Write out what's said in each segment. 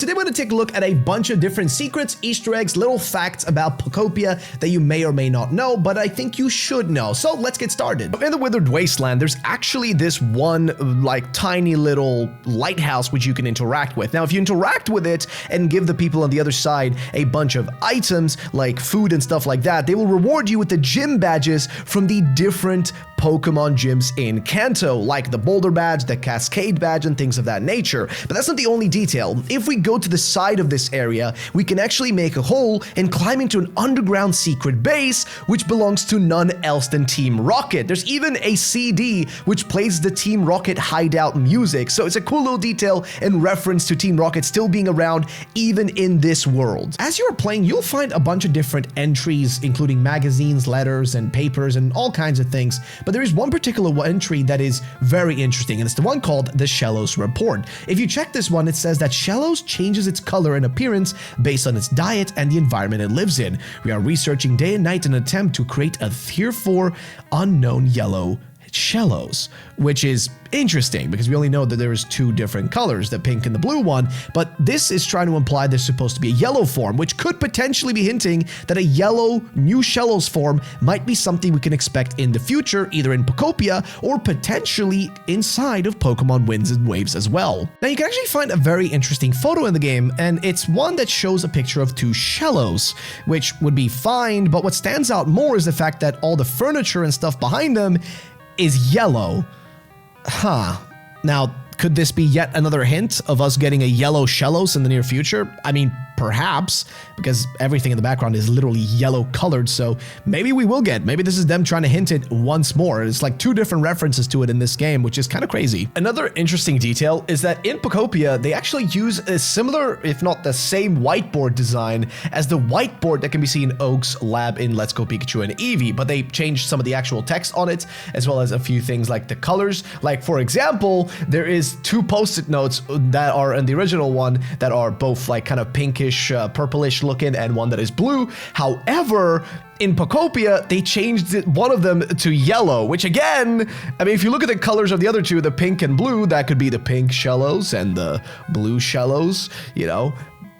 today we're going to take a look at a bunch of different secrets, Easter eggs, little facts about Pokopia that you may or may not know, but I think you should know. So let's get started. In the Withered Wasteland, there's actually this one like tiny little lighthouse which you can interact with. Now, if you interact with it and give the people on the other side a bunch of items like food and stuff like that, they will reward you with the gym badges from the different Pokemon gyms in Kanto, like the Boulder badge, the Cascade badge, and things of that nature. But that's not the only detail. If we go to the side of this area, we can actually make a hole and climb into an underground secret base, which belongs to none else than Team Rocket. There's even a CD which plays the Team Rocket hideout music, so it's a cool little detail in reference to Team Rocket still being around even in this world. As you're playing, you'll find a bunch of different entries, including magazines, letters, and papers, and all kinds of things. But there is one particular entry that is very interesting, and it's the one called the Shellos Report. If you check this one, it says that Shellos changes its color and appearance based on its diet and the environment it lives in. We are researching day and night in an attempt to create a Tier 4 unknown yellow Shellos, which is interesting because we only know that there's two different colors, the pink and the blue one, but this is trying to imply there's supposed to be a yellow form, which could potentially be hinting that a yellow new Shellos form might be something we can expect in the future, either in Pokopia or potentially inside of Pokemon Winds and Waves as well. Now, you can actually find a very interesting photo in the game, and it's one that shows a picture of two Shellos, which would be fine, but what stands out more is the fact that all the furniture and stuff behind them is yellow. Now, could this be yet another hint of us getting a yellow Shellos in the near future? I mean, perhaps, because everything in the background is literally yellow colored, so maybe we will get, maybe this is them trying to hint it once more. It's like two different references to it in this game, which is kind of crazy. Another interesting detail is that in Pokopia, they actually use a similar, if not the same whiteboard design as the whiteboard that can be seen in Oak's lab in Let's Go Pikachu and Eevee, but they changed some of the actual text on it, as well as a few things like the colors. Like, for example, there is two post-it notes that are in the original one that are both like kind of pinkish, purplish looking, and one that is blue. However, in Pokopia, they changed one of them to yellow, which again, I mean, if you look at the colors of the other two, the pink and blue, that could be the pink Shellos and the blue Shellos, you know.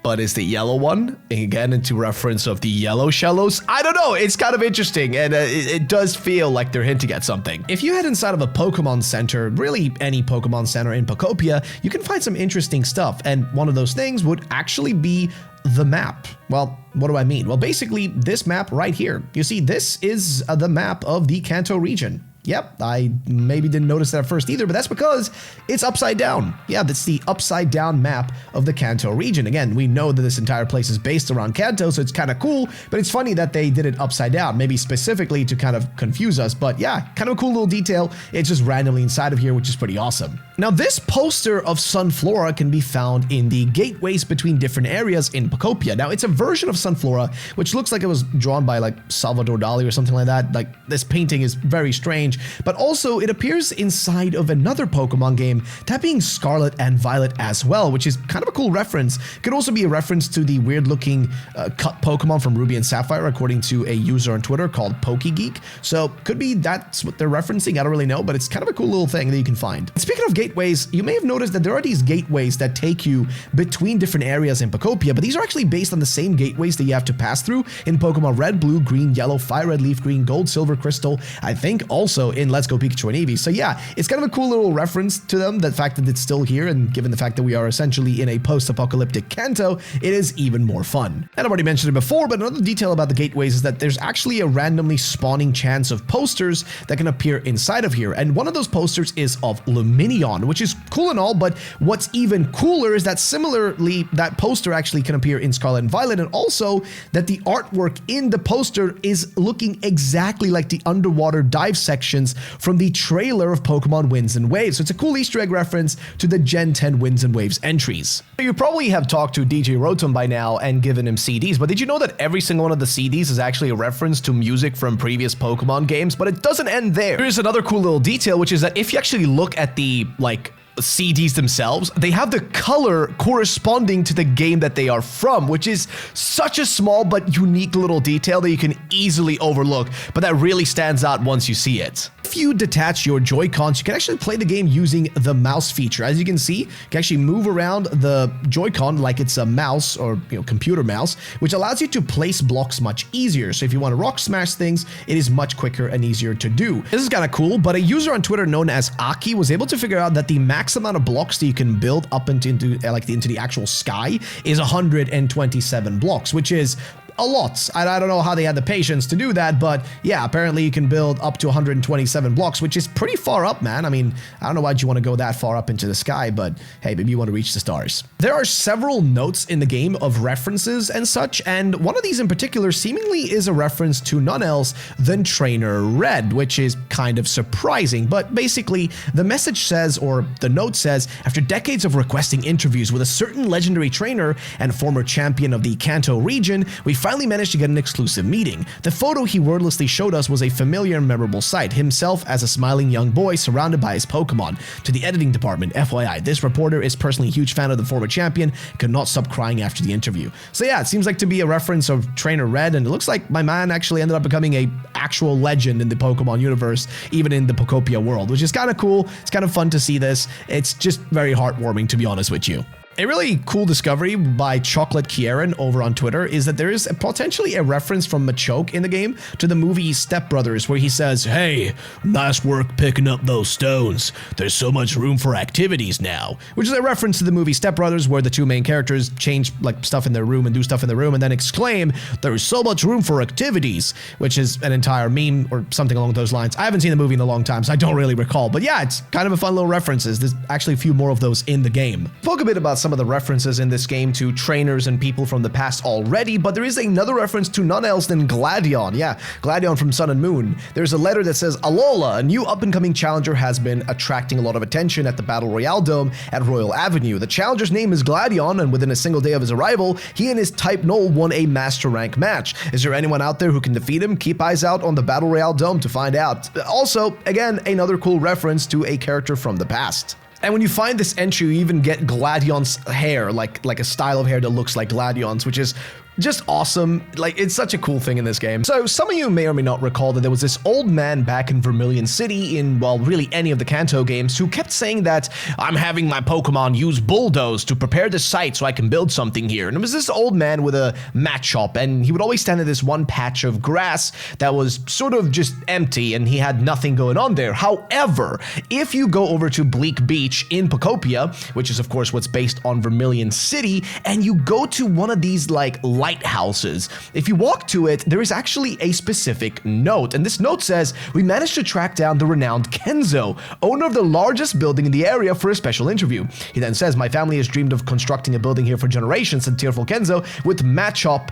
But is the yellow one, again, into reference of the yellow Shellos? I don't know, it's kind of interesting, and it does feel like they're hinting at something. If you head inside of a Pokemon Center, really any Pokemon Center in Pokopia, you can find some interesting stuff, and one of those things would actually be the map. Well, what do I mean? Well, basically, this map right here. You see, this is the map of the Kanto region. Yep, I maybe didn't notice that at first either, but that's because it's upside down. Yeah, that's the upside down map of the Kanto region. Again, we know that this entire place is based around Kanto, so it's kind of cool, but it's funny that they did it upside down, maybe specifically to kind of confuse us, but yeah, kind of a cool little detail. It's just randomly inside of here, which is pretty awesome. Now, this poster of Sunflora can be found in the gateways between different areas in Pokopia. Now, it's a version of Sunflora, which looks like it was drawn by like Salvador Dali or something like that. Like, this painting is very strange. But also, it appears inside of another Pokemon game, that being Scarlet and Violet as well, which is kind of a cool reference. It could also be a reference to the weird-looking cut Pokemon from Ruby and Sapphire, according to a user on Twitter called PokeGeek. So, could be that's what they're referencing, I don't really know, but it's kind of a cool little thing that you can find. And speaking of gateways, you may have noticed that there are these gateways that take you between different areas in Pokopia, but these are actually based on the same gateways that you have to pass through in Pokemon Red, Blue, Green, Yellow, Fire Red, Leaf Green, Gold, Silver, Crystal, I think also in Let's Go Pikachu and Eevee. So yeah, it's kind of a cool little reference to them, the fact that it's still here, and given the fact that we are essentially in a post-apocalyptic Kanto, it is even more fun. And I've already mentioned it before, but another detail about the gateways is that there's actually a randomly spawning chance of posters that can appear inside of here, and one of those posters is of Luminion, which is cool and all, but what's even cooler is that similarly, that poster actually can appear in Scarlet and Violet, and also that the artwork in the poster is looking exactly like the underwater dive sections from the trailer of Pokemon Winds and Waves. So it's a cool Easter egg reference to the Gen 10 Winds and Waves entries. You probably have talked to DJ Rotom by now and given him CDs, but did you know that every single one of the CDs is actually a reference to music from previous Pokemon games? But it doesn't end there. Here's another cool little detail, which is that if you actually look at the, like, CDs themselves, they have the color corresponding to the game that they are from, which is such a small but unique little detail that you can easily overlook, but that really stands out once you see it. if you detach your Joy-Cons, you can actually play the game using the mouse feature. As you can see, you can actually move around the Joy-Con like it's a mouse or computer mouse, which allows you to place blocks much easier. So if you want to rock smash things, it is much quicker and easier to do. This is kind of cool, but a user on Twitter known as Aki was able to figure out that the max amount of blocks that you can build up into the actual sky is 127 blocks, which is a lot. I don't know how they had the patience to do that, but yeah, apparently you can build up to 127 blocks, which is pretty far up, man. I mean, I don't know why you want to go that far up into the sky, but hey, maybe you want to reach the stars. There are several notes in the game of references and such, and one of these in particular seemingly is a reference to none else than Trainer Red, which is kind of surprising, but basically the message says, or the note says, after decades of requesting interviews with a certain legendary trainer and former champion of the Kanto region, we finally managed to get an exclusive meeting. The photo he wordlessly showed us was a familiar and memorable sight, himself as a smiling young boy surrounded by his Pokemon. To the editing department, FYI, this reporter is personally a huge fan of the former champion, could not stop crying after the interview. So yeah, it seems like to be a reference of Trainer Red, and it looks like my man actually ended up becoming a actual legend in the Pokemon universe, even in the Pokopia world, which is kind of cool. It's kind of fun to see this. It's just very heartwarming, to be honest with you. A really cool discovery by Chocolate Kieran over on Twitter is that there is potentially a reference from Machoke in the game to the movie Step Brothers, where he says, "Hey, nice work picking up those stones. There's so much room for activities now," which is a reference to the movie Step Brothers, where the two main characters change like stuff in their room and do stuff in their room and then exclaim, "There's so much room for activities," which is an entire meme or something along those lines. I haven't seen the movie in a long time, so I don't really recall, but yeah, it's kind of a fun little references. There's actually a few more of those in the game. Spoke a bit about some of the references in this game to trainers and people from the past already, but there is another reference to none else than Gladion. Yeah, Gladion from Sun and Moon. There's a letter that says, "Alola, a new up-and-coming challenger has been attracting a lot of attention at the Battle Royale Dome at Royal Avenue. The challenger's name is Gladion, and within a single day of his arrival, he and his type Null won a Master Rank match. Is there anyone out there who can defeat him? Keep eyes out on the Battle Royale Dome to find out." Also, again, another cool reference to a character from the past. And when you find this entry, you even get Gladion's hair, like a style of hair that looks like Gladion's, which is just awesome. Like, it's such a cool thing in this game. So some of you may or may not recall that there was this old man back in Vermilion City in, well, really any of the Kanto games who kept saying that, "I'm having my Pokemon use bulldoze to prepare the site so I can build something here." And it was this old man with a mat shop, and he would always stand at this one patch of grass that was sort of just empty and he had nothing going on there. However, if you go over to Bleak Beach in Pokopia, which is of course what's based on Vermilion City, and you go to one of these like lighthouses, if you walk to it, there is actually a specific note, and this note says, "We managed to track down the renowned Kenzo, owner of the largest building in the area, for a special interview." He then says, "My family has dreamed of constructing a building here for generations," said tearful Kenzo, with Machamp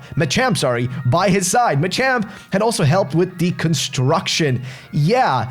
by his side. Machamp had also helped with the construction. Yeah,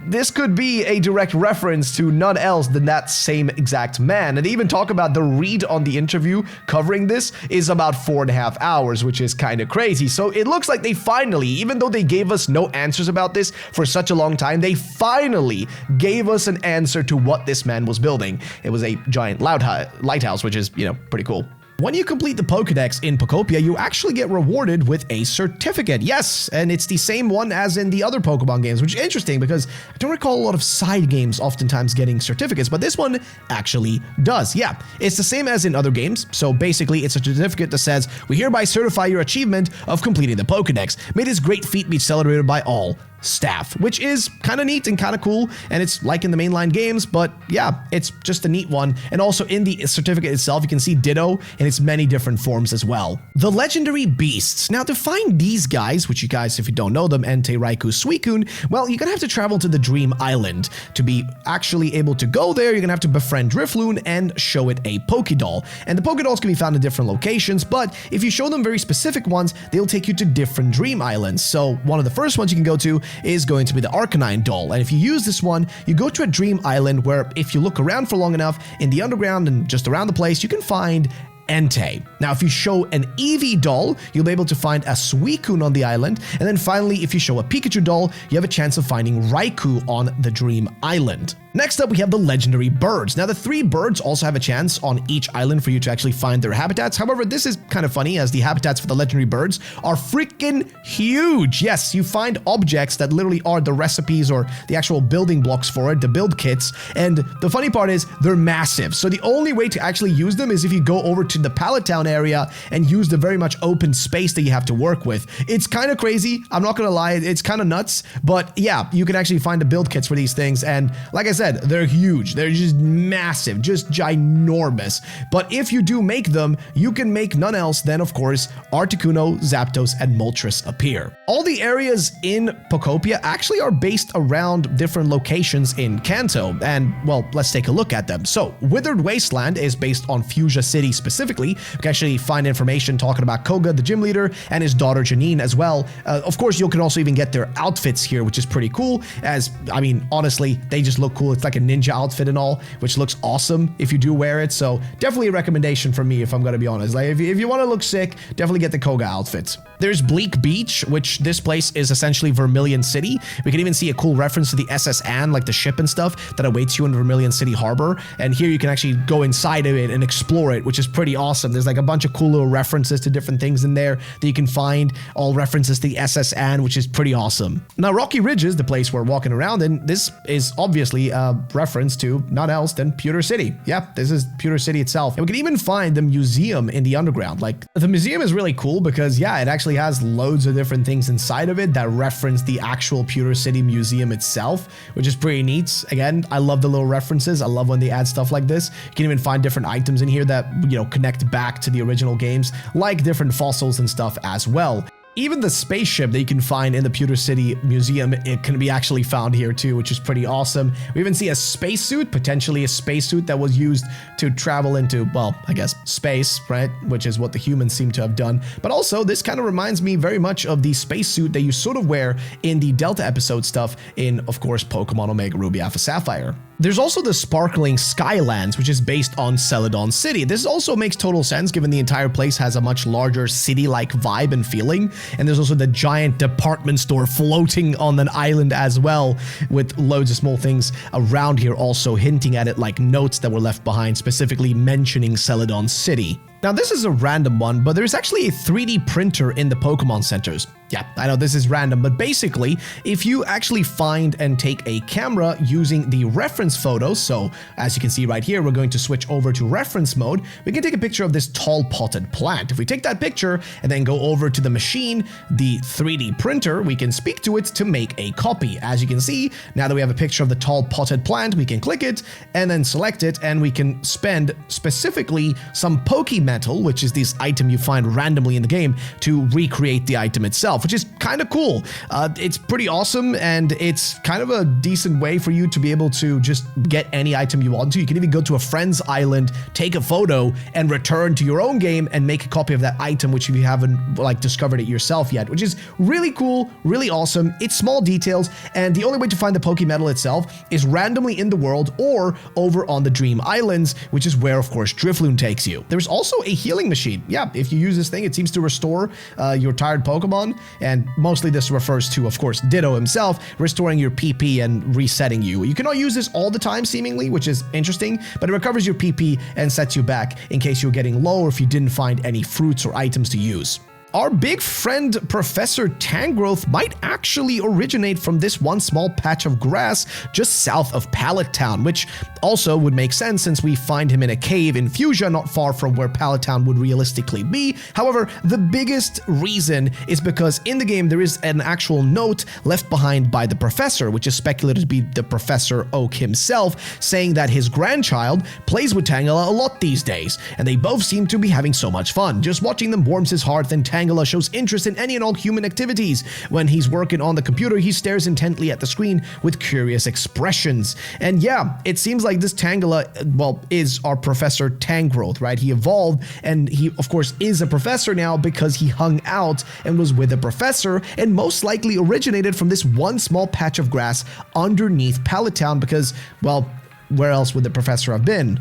this could be a direct reference to none else than that same exact man. And they even talk about the read on the interview covering this is about 4.5 hours, which is kind of crazy. So it looks like they finally, even though they gave us no answers about this for such a long time, they finally gave us an answer to what this man was building. It was a giant lighthouse, which is, pretty cool. When you complete the Pokédex in Pokopia, you actually get rewarded with a certificate. Yes, and it's the same one as in the other Pokemon games, which is interesting because I don't recall a lot of side games oftentimes getting certificates, but this one actually does. Yeah, it's the same as in other games. So basically, it's a certificate that says, "We hereby certify your achievement of completing the Pokédex. May this great feat be celebrated by all staff," which is kind of neat and kind of cool, and it's like in the mainline games, but yeah, it's just a neat one. And also in the certificate itself, you can see Ditto in its many different forms as well. The legendary beasts. Now, to find these guys, which you guys, if you don't know them, Entei, Raikou, Suicune, well, you're gonna have to travel to the Dream Island. To be actually able to go there, you're gonna have to befriend Drifloon and show it a Pokédoll. And the Pokédolls can be found in different locations, but if you show them very specific ones, they'll take you to different Dream Islands. So one of the first ones you can go to is going to be the Arcanine doll, and if you use this one, you go to a Dream Island where, if you look around for long enough in the underground and just around the place, you can find Entei. Now, if you show an Eevee doll, you'll be able to find a Suicune on the island. And then finally, if you show a Pikachu doll, you have a chance of finding Raikou on the Dream Island. Next up, we have the legendary birds. Now, the 3 birds also have a chance on each island for you to actually find their habitats. However, this is kind of funny as the habitats for the legendary birds are freaking huge. Yes, you find objects that literally are the recipes or the actual building blocks for it, the build kits. And the funny part is they're massive. So the only way to actually use them is if you go over to the Pallet Town area and use the very much open space that you have to work with. It's kind of crazy. I'm not going to lie. It's kind of nuts. But yeah, you can actually find the build kits for these things. And like I said, they're huge. They're just massive, just ginormous. But if you do make them, you can make none else than, of course, Articuno, Zapdos, and Moltres appear. All the areas in Pokopia actually are based around different locations in Kanto. And, well, let's take a look at them. So, Withered Wasteland is based on Fuchsia City specifically. You can actually find information talking about Koga, the gym leader, and his daughter Janine as well. Of course, you can also even get their outfits here, which is pretty cool. As, I mean, honestly, they just look cool. It's like a ninja outfit and all, which looks awesome if you do wear it. So definitely a recommendation from me if I'm going to be honest. Like if you want to look sick, definitely get the Koga outfit. There's Bleak Beach, which this place is essentially Vermilion City. We can even see a cool reference to the SS Anne, like the ship and stuff that awaits you in Vermilion City Harbor. And here you can actually go inside of it and explore it, which is pretty awesome. There's like a bunch of cool little references to different things in there that you can find, all references to the SS Anne, which is pretty awesome. Now, Rocky Ridge is the place we're walking around in. This is obviously a reference to none else than Pewter City. Yep, this is Pewter City itself. And we can even find the museum in the underground. Like, the museum is really cool because, yeah, it actually has loads of different things inside of it that reference the actual Pewter City museum itself, which is pretty neat. Again, I love the little references. I love when they add stuff like this. You can even find different items in here that, you know, connect back to the original games, like different fossils and stuff as well. Even the spaceship that you can find in the Pewter City Museum, it can be actually found here too, which is pretty awesome. We even see a spacesuit, potentially a spacesuit that was used to travel into, well, I guess space, right? Which is what the humans seem to have done. But also, this kind of reminds me very much of the spacesuit that you sort of wear in the Delta episode stuff in, of course, Pokemon Omega Ruby Alpha Sapphire. There's also the sparkling Skylands, which is based on Celadon City. This also makes total sense given the entire place has a much larger city-like vibe and feeling. And there's also the giant department store floating on an island as well, with loads of small things around here also hinting at it, like notes that were left behind, specifically mentioning Celadon City. Now, this is a random one, but there's actually a 3D printer in the Pokemon centers. Yeah, I know this is random, but basically, if you actually find and take a camera using the reference photos, so as you can see right here, we're going to switch over to reference mode, we can take a picture of this tall potted plant. If we take that picture and then go over to the machine, the 3D printer, we can speak to it to make a copy. As you can see, now that we have a picture of the tall potted plant, we can click it and then select it, and we can spend specifically some Pokemetal, which is this item you find randomly in the game, to recreate the item itself, which is kind of cool. It's pretty awesome, and it's kind of a decent way for you to be able to just get any item you want to. You can even go to a friend's island, take a photo, and return to your own game and make a copy of that item, which you haven't like discovered it yourself yet, which is really cool, really awesome. It's small details, and the only way to find the Pokemetal itself is randomly in the world or over on the Dream Islands, which is where, of course, Drifloon takes you. There's also a healing machine. Yeah, if you use this thing, it seems to restore your tired Pokemon, and mostly this refers to, of course, Ditto himself, restoring your PP and resetting you. You cannot use this all the time, seemingly, which is interesting, but it recovers your PP and sets you back in case you're getting low or if you didn't find any fruits or items to use. Our big friend Professor Tangrowth might actually originate from this one small patch of grass just south of Pallet Town, which also would make sense since we find him in a cave in Fuchsia not far from where Pallet Town would realistically be. However, the biggest reason is because in the game there is an actual note left behind by the professor, which is speculated to be the Professor Oak himself, saying that his grandchild plays with Tangela a lot these days, and they both seem to be having so much fun. Just watching them warms his heart, and Tangela shows interest in any and all human activities. When he's working on the computer, he stares intently at the screen with curious expressions. And yeah, it seems like this Tangela, well, is our Professor Tangrowth, right? He evolved, and he, of course, is a professor now because he hung out and was with a professor, and most likely originated from this one small patch of grass underneath Pallet Town because, well, where else would the professor have been?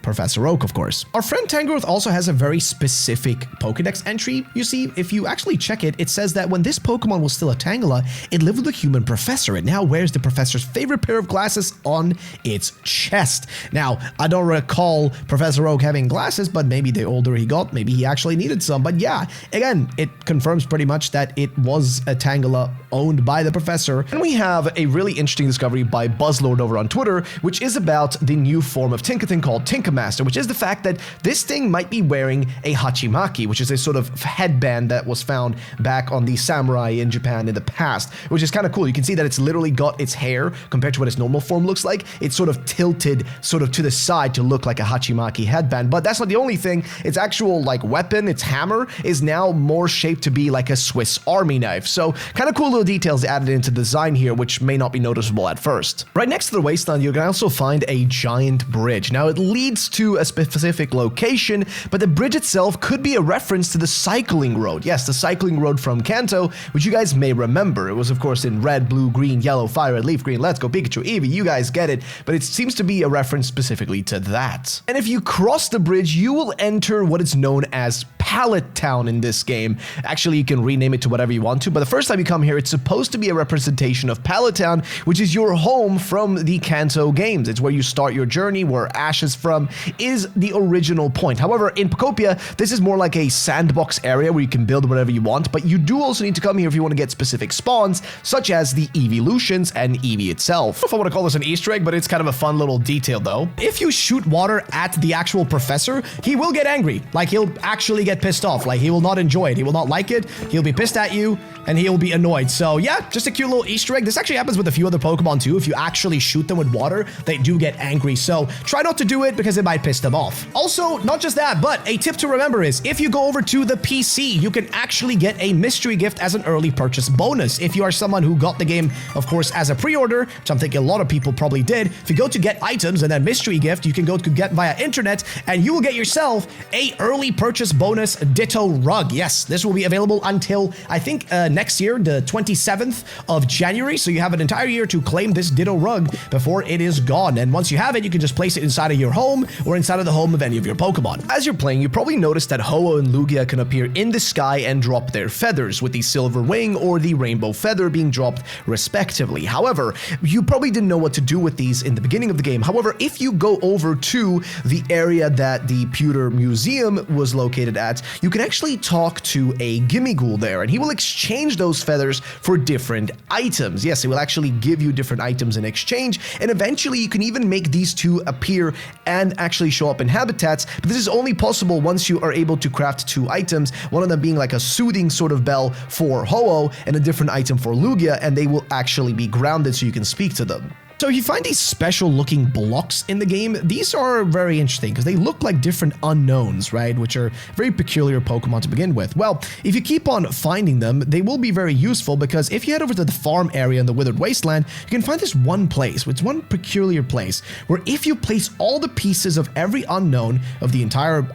Professor Oak, of course. Our friend Tangrowth also has a very specific Pokédex entry. You see, if you actually check it, it says that when this Pokemon was still a Tangela, it lived with a human professor. It now wears the professor's favorite pair of glasses on its chest. Now, I don't recall Professor Oak having glasses, but maybe the older he got, maybe he actually needed some. But yeah, again, it confirms pretty much that it was a Tangela owned by the professor. And we have a really interesting discovery by Buzzlord over on Twitter, which is about the new form of Tinkaton called Tinkamaster, which is the fact that this thing might be wearing a Hachimaki, which is a sort of headband that was found back on the samurai in Japan in the past, which is kind of cool. You can see that it's literally got its hair, compared to what its normal form looks like, it's sort of tilted sort of to the side to look like a Hachimaki headband. But that's not the only thing. Its actual like weapon, its hammer, is now more shaped to be like a Swiss army knife. So kind of cool little details added into the design here, which may not be noticeable at first. Right next to the wasteland, you can also find a giant bridge. Now it leads to a specific location, but the bridge itself could be a reference to the cycling road. Yes, the cycling road from Kanto, which you guys may remember. It was of course in red, blue, green, yellow, fire, red, leaf, green, let's go Pikachu, Eevee, you guys get it, but it seems to be a reference specifically to that. And if you cross the bridge, you will enter what is known as Pallet Town in this game. Actually, you can rename it to whatever you want to, but the first time you come here, it's supposed to be a representation of Pallet Town, which is your home from the Kanto games. It's where you start your journey, where Ash is from, is the original point. However, in Pokopia, this is more like a sandbox area where you can build whatever you want, but you do also need to come here if you want to get specific spawns, such as the evolutions and Eevee itself. I don't know if I want to call this an Easter egg, but it's kind of a fun little detail though. If you shoot water at the actual professor, he will get angry. Like, he'll actually get pissed off. Like, he will not enjoy it. He will not like it. He'll be pissed at you, and he'll be annoyed. So yeah, just a cute little Easter egg. This actually happens with a few other Pokemon too. If you actually shoot them with water, they do get angry. So try not to do it because it might piss them off. Also, not just that, but a tip to remember is if you go over to the PC, you can actually get a mystery gift as an early purchase bonus. If you are someone who got the game, of course, as a pre-order, which I'm thinking a lot of people probably did, if you go to get items and then mystery gift, you can go to get via internet and you will get yourself a early purchase bonus Ditto rug. Yes, this will be available until I think next year, the 27th of January. So you have an entire year to claim this Ditto rug before it is gone. And once you have it, you can just place it inside of your home or inside of the home of any of your Pokemon. As you're playing, you probably noticed that Ho-Oh and Lugia can appear in the sky and drop their feathers, with the silver wing or the rainbow feather being dropped respectively. However, you probably didn't know what to do with these in the beginning of the game. However, if you go over to the area that the Pewter Museum was located at, you can actually talk to a Gimmighoul there, and he will exchange those feathers for different items. Yes, he will actually give you different items in exchange, and eventually you can even make these two appear and actually show up in habitats, but this is only possible once you are able to craft two items, one of them being like a soothing sort of bell for Ho-Oh and a different item for Lugia, and they will actually be grounded so you can speak to them. So if you find these special looking blocks in the game, these are very interesting because they look like different unknowns, right? Which are very peculiar Pokemon to begin with. Well, if you keep on finding them, they will be very useful because if you head over to the farm area in the Withered Wasteland, you can find this one place, which is one peculiar place, where if you place all the pieces of every unknown of the entire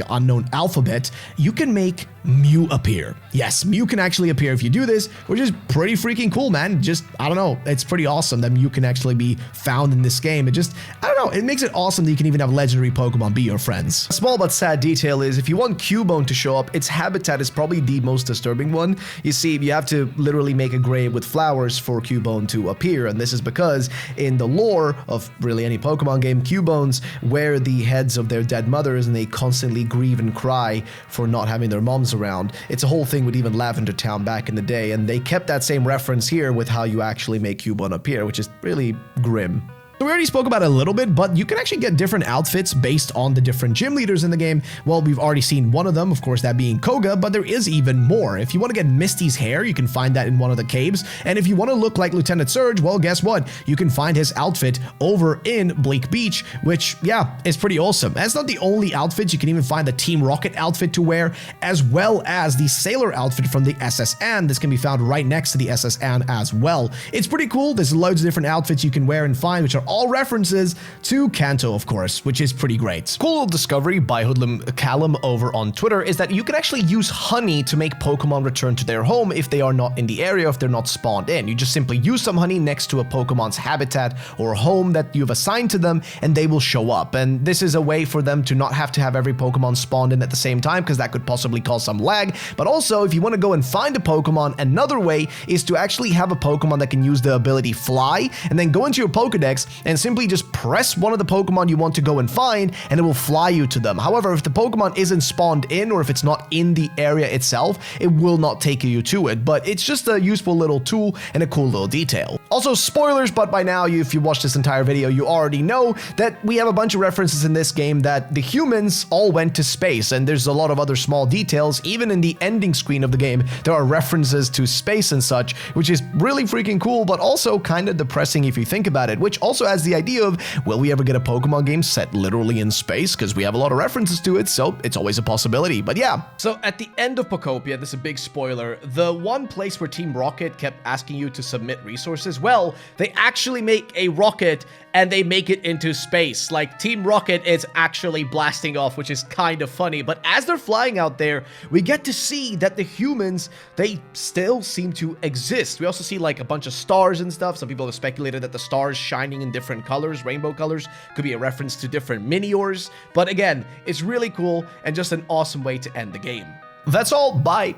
unknown alphabet, you can make Mew appear. Yes, Mew can actually appear if you do this, which is pretty freaking cool, man. Just, I don't know, it's pretty awesome that Mew can actually be found in this game. It just, I don't know, it makes it awesome that you can even have legendary Pokemon be your friends. A small but sad detail is if you want Cubone to show up, its habitat is probably the most disturbing one. You see, you have to literally make a grave with flowers for Cubone to appear, and this is because in the lore of really any Pokemon game, Cubones wear the heads of their dead mothers and they constantly grieve and cry for not having their moms around. It's a whole thing with even Lavender Town back in the day, and they kept that same reference here with how you actually make Cubone appear, which is really grim. So we already spoke about it a little bit, but you can actually get different outfits based on the different gym leaders in the game. Well, we've already seen one of them, of course, that being Koga, but there is even more. If you want to get Misty's hair, you can find that in one of the caves. And if you want to look like Lieutenant Surge, well, guess what? You can find his outfit over in Bleak Beach, which, yeah, is pretty awesome. That's not the only outfits. You can even find the Team Rocket outfit to wear, as well as the Sailor outfit from the SS Anne. This can be found right next to the SS Anne as well. It's pretty cool. There's loads of different outfits you can wear and find, which are all references to Kanto, of course, which is pretty great. Cool little discovery by Hoodlum Callum over on Twitter is that you can actually use honey to make Pokemon return to their home if they are not in the area, if they're not spawned in. You just simply use some honey next to a Pokemon's habitat or home that you've assigned to them, and they will show up. And this is a way for them to not have to have every Pokemon spawned in at the same time, because that could possibly cause some lag. But also, if you want to go and find a Pokemon, another way is to actually have a Pokemon that can use the ability Fly, and then go into your Pokédex and simply just press one of the Pokemon you want to go and find, and it will fly you to them. However, if the Pokemon isn't spawned in, or if it's not in the area itself, it will not take you to it. But it's just a useful little tool and a cool little detail. Also, spoilers, but by now, if you watched this entire video, you already know that we have a bunch of references in this game that the humans all went to space, and there's a lot of other small details. Even in the ending screen of the game, there are references to space and such, which is really freaking cool, but also kind of depressing if you think about it, which also has the idea of, will we ever get a Pokemon game set literally in space? Because we have a lot of references to it, so it's always a possibility. But yeah. So at the end of Pokopia, this is a big spoiler, the one place where Team Rocket kept asking you to submit resources, well, they actually make a rocket and they make it into space. Like, Team Rocket is actually blasting off, which is kind of funny. But as they're flying out there, we get to see that the humans, they still seem to exist. We also see like a bunch of stars and stuff. Some people have speculated that the stars shining in different colors, rainbow colors, could be a reference to different Miniors. But again, it's really cool and just an awesome way to end the game. That's all. Bye.